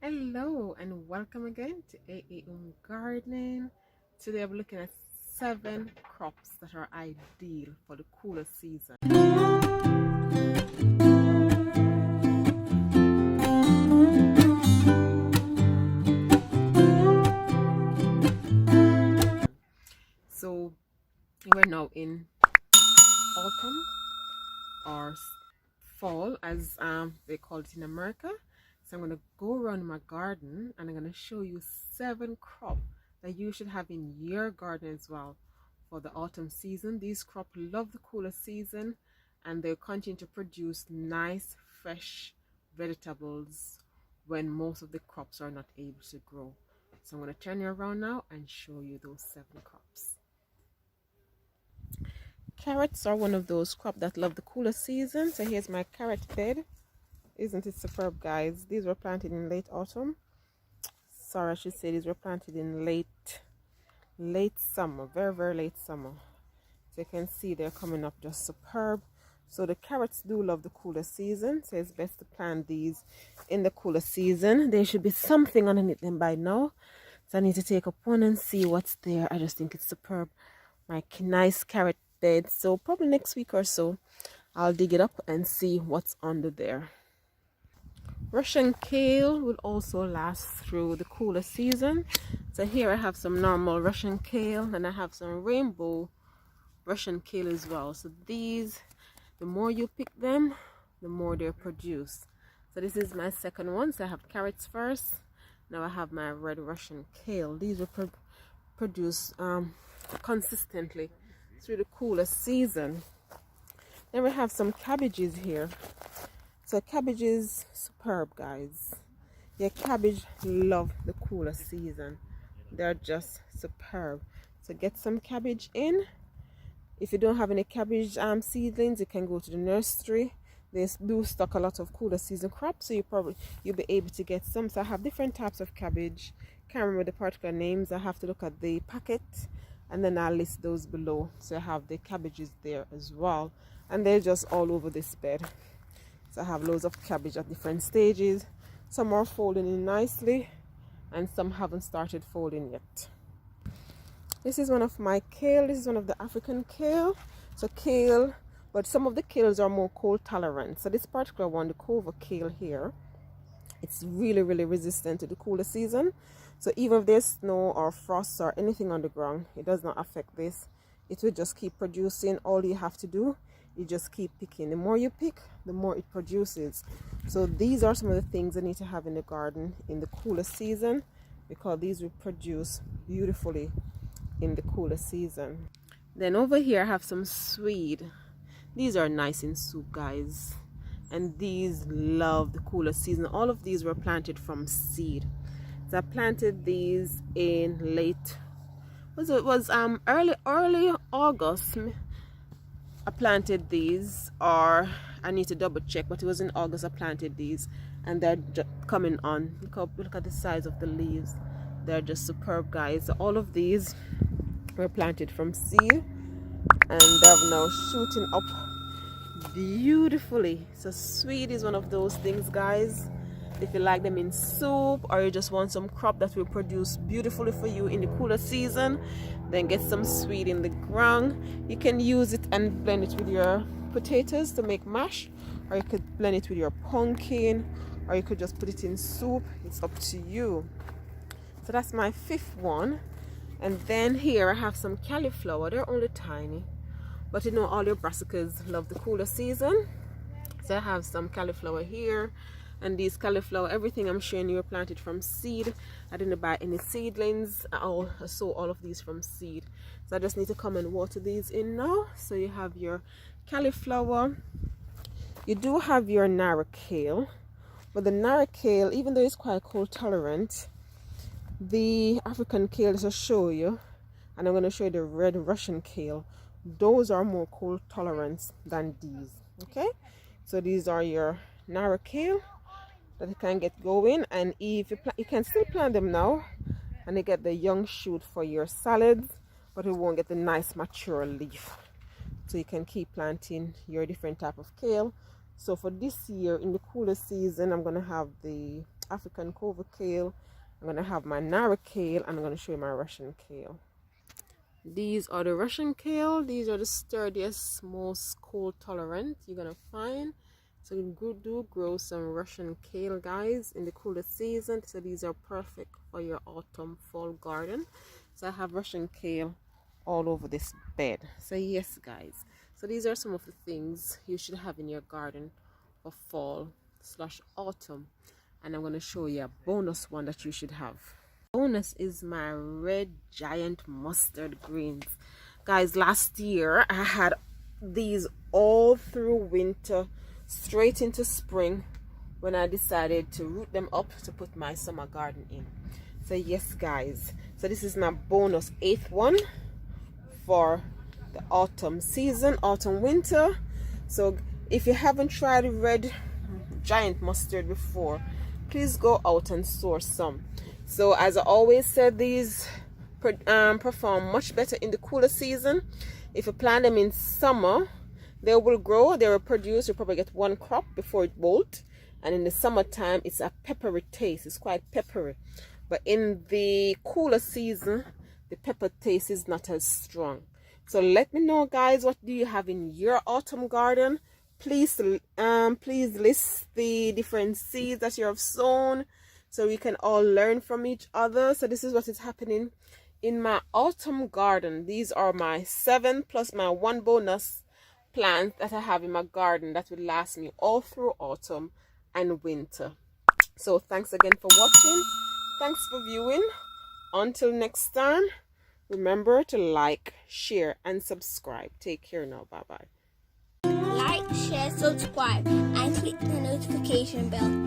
Hello and welcome again to AA Gardening. Today I'm looking at 7 crops that are ideal for the cooler season. So we're now in autumn or fall as they call it in America. So I'm going to go around my garden and I'm going to show you 7 crops that you should have in your garden as well for the autumn season. These crops love the cooler season and they'll continue to produce nice fresh vegetables when most of the crops are not able to grow. So I'm going to turn you around now and show you those 7 crops. Carrots are one of those crops that love the cooler season. So here's my carrot bed. Isn't it superb, guys? These were planted in late autumn. Sorry, I should say these were planted in late summer, very late summer. So you can see they're coming up just superb. So the carrots do love the cooler season, so it's best to plant these in the cooler season. There should be something underneath them by now, so I need to take up one and see what's there. I just think it's superb. My nice carrot bed. So probably next week or so I'll dig it up and see what's under there. Russian kale will also last through the cooler season. So here I have some normal Russian kale and I have some rainbow Russian kale as well. So these, the more you pick them, the more they produce. So this is my second one. So I have carrots first. Now I have my red Russian kale. These will produce consistently through the cooler season. Then we have some cabbages here. So cabbage is superb, guys. Yeah, cabbage love the cooler season. They're just superb. So get some cabbage in. If you don't have any cabbage seedlings, you can go to the nursery. They do stock a lot of cooler season crops, so you'll be able to get some. So I have different types of cabbage. Can't remember the particular names. I have to look at the packet and then I'll list those below. So I have the cabbages there as well, and they're just all over this bed. So I have loads of cabbage at different stages. Some are folding in nicely and some haven't started folding yet. This is one of my kale. This is one of the African kale. So kale, but some of the kales are more cold tolerant. So this particular one, the clover kale here, it's really resistant to the cooler season. So even if there's snow or frost or anything on the ground, it does not affect this. It will just keep producing. All you have to do, you just keep picking. The more you pick, the more it produces. So these are some of the things I need to have in the garden in the cooler season, because these will produce beautifully in the cooler season. Then over here I have some swede. These are nice in soup, guys, and these love the cooler season. All of these were planted from seed. So I planted these in early August. I planted these, or I need to double check, but it was in August I planted these, and they're coming on. Look at the size of the leaves. They're just superb, guys. So all of these were planted from seed and they're now shooting up beautifully. So sweet is one of those things, guys. If you like them in soup, or you just want some crop that will produce beautifully for you in the cooler season, then get some sweet in the ground. You can use it and blend it with your potatoes to make mash, or you could blend it with your pumpkin, or you could just put it in soup. It's up to you. So that's my 5th one. And then here I have some cauliflower. They're only tiny, but you know all your brassicas love the cooler season. So I have some cauliflower here. And these cauliflower, everything I'm showing you, are planted from seed. I didn't buy any seedlings. I sow all of these from seed. So I just need to come and water these in now. So you have your cauliflower. You do have your narrow kale. But the narrow kale, even though it's quite cold tolerant, the African kale, just to show you, and I'm going to show you the red Russian kale. Those are more cold tolerant than these. Okay? So these are your narrow kale that you can get going, and if you can still plant them now and you get the young shoot for your salads, but it won't get the nice mature leaf. So you can keep planting your different type of kale. So for this year in the cooler season, I'm going to have the African clover kale. I'm going to have my narrow kale, and I'm going to show you my Russian kale. These are the Russian kale. These are the sturdiest, most cold tolerant you're going to find. So you do grow some Russian kale, guys, in the cooler season. So these are perfect for your autumn fall garden. So I have Russian kale all over this bed. So yes, guys, so these are some of the things you should have in your garden for fall/autumn, and I'm going to show you a bonus one that you should have. Bonus is my red giant mustard greens, guys. Last year I had these all through winter straight into spring when I decided to root them up to put my summer garden in. So yes, guys, so this is my bonus 8th one for the autumn season, autumn winter. So if you haven't tried red giant mustard before, please go out and source some. So as I always said, these perform much better in the cooler season. If you plant them in summer, they will grow, they will produce, you'll probably get one crop before it bolts. And in the summertime, it's a peppery taste. It's quite peppery. But in the cooler season, the pepper taste is not as strong. So let me know, guys, what do you have in your autumn garden? Please list the different seeds that you have sown so we can all learn from each other. So this is what is happening in my autumn garden. These are my 7 plus my 1 bonus plant that I have in my garden that will last me all through autumn and winter. So thanks again for watching. Thanks for viewing. Until next time, remember to like, share, and subscribe. Take care now. Bye-bye. Like, share, subscribe, and click the notification bell.